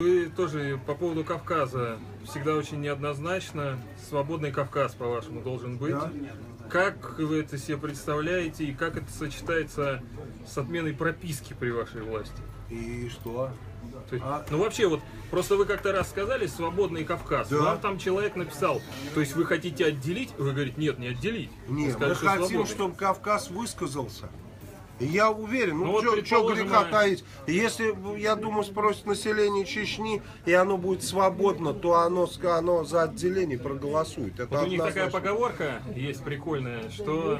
Вы тоже по поводу Кавказа всегда очень неоднозначно. Свободный Кавказ, по-вашему, должен быть. Да. Как вы это себе представляете и как это сочетается с отменой прописки при вашей власти? И что? То есть, ну вообще вот, просто вы как-то раз сказали «свободный Кавказ», да. Вам там человек написал, то есть вы хотите отделить, вы говорите «нет, не отделить». Нет, мы хотим, чтобы Кавказ высказался. И я уверен, ну что греха таить, если, я думаю, спросит население Чечни, и оно будет свободно, то оно за отделение проголосует. Это вот у них такая поговорка есть прикольная, что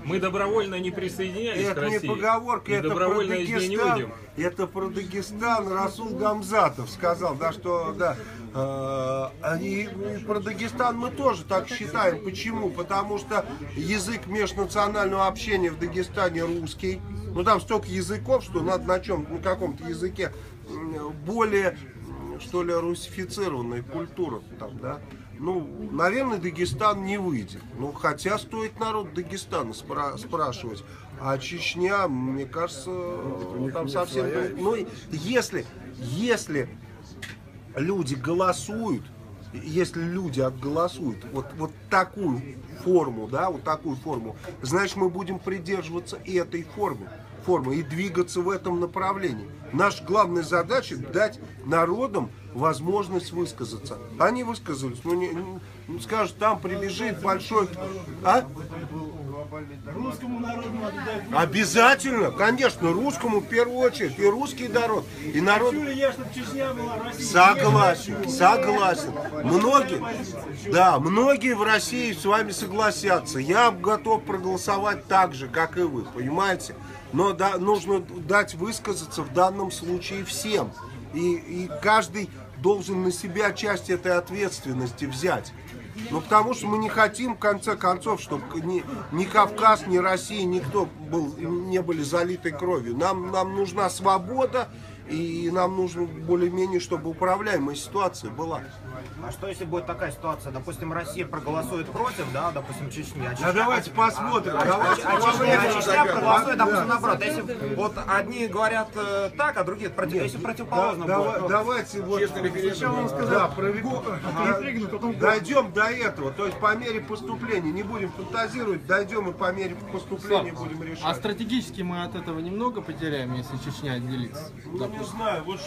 мы добровольно не присоединялись к России. Это не поговорка, это про Дагестан. Это про Дагестан Расул Гамзатов сказал, да, что, да. И про Дагестан мы тоже так считаем. Почему? Потому что язык межнационального общения в Дагестане русский. Ну там столько языков, что надо на каком-то языке более, что ли, русифицированная культура там, да. Ну, наверное, Дагестан не выйдет. Ну, хотя стоит народ Дагестана спрашивать. А Чечня, мне кажется, там совсем... Ну, если люди голосуют, если люди отголосуют вот такую форму, да, вот такую форму, значит, мы будем придерживаться и этой формы и двигаться в этом направлении. Наша главная задача — дать народам возможность высказаться. Они высказались, ну скажут, там прибежит большой... А? Русскому народу надо дать. Обязательно, конечно, русскому в первую очередь, и русский народ, и народ. Согласен. Многие в России с вами согласятся. Я готов проголосовать так же, как и вы, понимаете? Но да, нужно дать высказаться в данном случае всем. И каждый должен на себя часть этой ответственности взять. Ну, потому что мы не хотим, в конце концов, чтобы ни Кавказ, ни Россия, никто не были залитой кровью. Нам нужна свобода, и нам нужно более-менее, чтобы управляемая ситуация была. А что если будет такая ситуация? Допустим, Россия проголосует против, да, допустим, Чечни. А давайте посмотрим. Чечня проголосует, допустим, наоборот. Если вот одни говорят так, а другие против. Если противоположно будет. Давайте вот дойдем до этого. То есть по мере поступления, не будем фантазировать, дойдем и по мере поступления будем решать. А стратегически мы от этого немного потеряем, если Чечня отделится? Ну не знаю, вот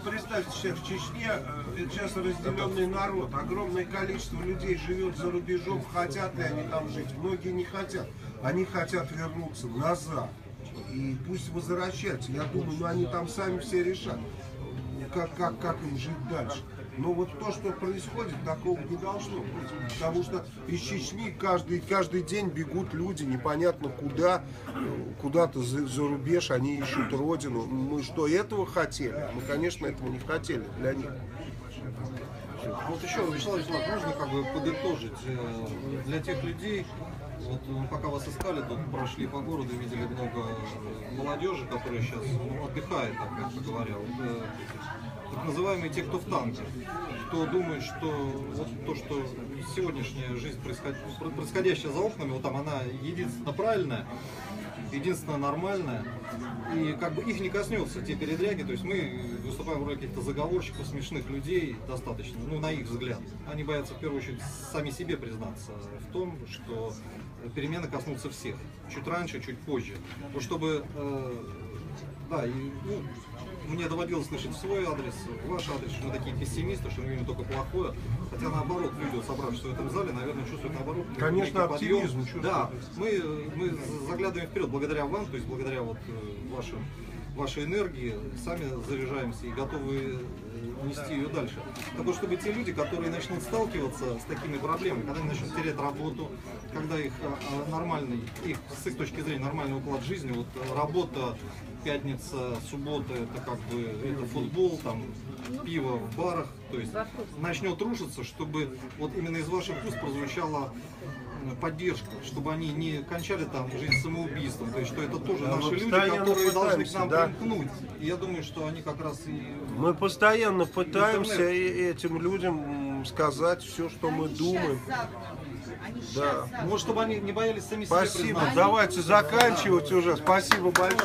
представьте себе, в Чечне сейчас разделенный народ, огромное количество людей живет за рубежом, хотят ли они там жить, многие не хотят, они хотят вернуться назад, и пусть возвращаются, я думаю, они там сами все решат, как им жить дальше. Но вот то, что происходит, такого не должно быть, потому что из Чечни каждый день бегут люди непонятно куда-то за рубеж, они ищут родину. Мы что, этого хотели? Мы, конечно, этого не хотели для них. Вот еще, Вячеслав Вячеславович, можно как бы подытожить для тех людей, вот пока вас искали, тут прошли по городу, видели много молодежи, которая сейчас отдыхает, так как говоря. Вот, так называемые те, кто в танке, кто думает, что вот то, что сегодняшняя жизнь происходящая за окнами, вот там она единственно правильная, единственно нормальная, и как бы их не коснется те передряги, то есть мы выступаем в роли каких-то заговорщиков, смешных людей достаточно, ну на их взгляд. Они боятся в первую очередь сами себе признаться в том, что перемены коснутся всех, чуть раньше, чуть позже. Вот чтобы, да, и, ну, мне доводилось слышать свой адрес, ваш адрес, что мы такие пессимисты, что мы видим только плохое. Хотя наоборот, люди, собравшись в этом зале, наверное, чувствуют наоборот. Конечно, оптимизм чувствуют. Да, мы заглядываем вперед благодаря вам, то есть благодаря вот вашей энергии, сами заряжаемся и готовы нести ее дальше. Так вот, чтобы те люди, которые начнут сталкиваться с такими проблемами, когда они начнут терять работу, когда их с их точки зрения нормальный уклад жизни, вот работа, пятница, суббота, это как бы это футбол, там пиво в барах, то есть начнет рушиться, чтобы вот именно из ваших уст прозвучала поддержка, чтобы они не кончали там жизнь самоубийством, то есть что это тоже наши люди, которые должны к нам примкнуть. И я думаю, что они как раз и... Мы постоянно пытаемся этим людям сказать все, что мы думаем. Да. Может, чтобы они не боялись сами себя признаться. Спасибо, давайте заканчивать уже. Спасибо большое.